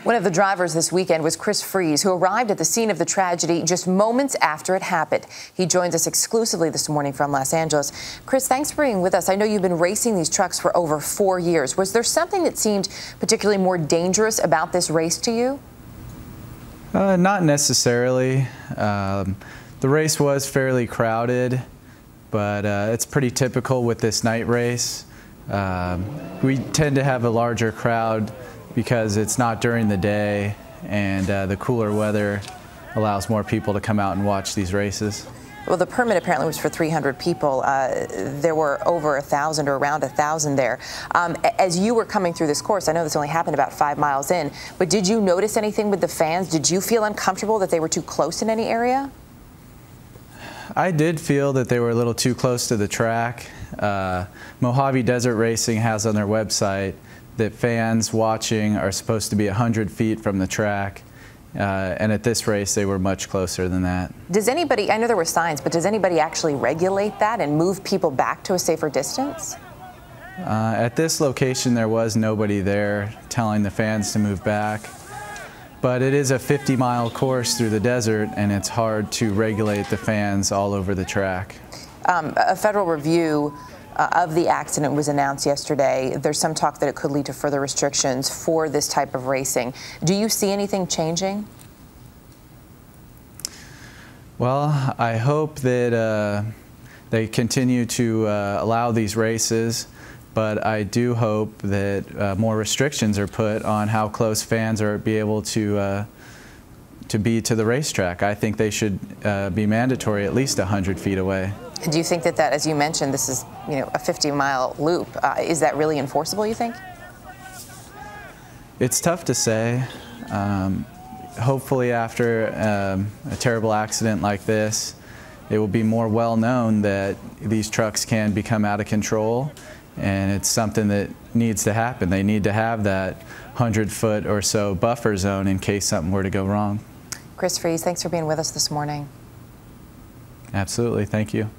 One of the drivers this weekend was Chris Freas, who arrived at the scene of the tragedy just moments after it happened. He joins us exclusively this morning from Los Angeles. Chris, thanks for being with us. I know you've been racing these trucks for over 4 years. Was there something that seemed particularly more dangerous about this race to you? Not necessarily. The race was fairly crowded, but it's pretty typical with this night race. We tend to have a larger crowd because it's not during the day, and the cooler weather allows more people to come out and watch these races. Well, the permit apparently was for 300 people. There were over 1,000 or around 1,000 there. As you were coming through this course, I know this only happened about 5 miles in, but did you notice anything with the fans? Did you feel uncomfortable that they were too close in any area? I did feel that they were a little too close to the track. Mojave Desert Racing has on their website that fans watching are supposed to be 100 feet from the track, and at this race they were much closer than that. Does anybody, I know there were signs, but does anybody actually regulate that and move people back to a safer distance? At this location there was nobody there telling the fans to move back, but it is a 50-mile course through the desert, and it's hard to regulate the fans all over the track. A federal review of the accident was announced yesterday. There's some talk that it could lead to further restrictions for this type of racing. Do you see anything changing? Well, I hope that they continue to allow these races, but I do hope that more restrictions are put on how close fans are be able to be to the racetrack. I think they should be mandatory at least 100 feet away. Do you think that, as you mentioned, this is, a 50-mile loop? Is that really enforceable, you think? It's tough to say. Hopefully after a terrible accident like this, it will be more well known that these trucks can become out of control, and it's something that needs to happen. They need to have that 100-foot or so buffer zone in case something were to go wrong. Chris Freas, thanks for being with us this morning. Absolutely. Thank you.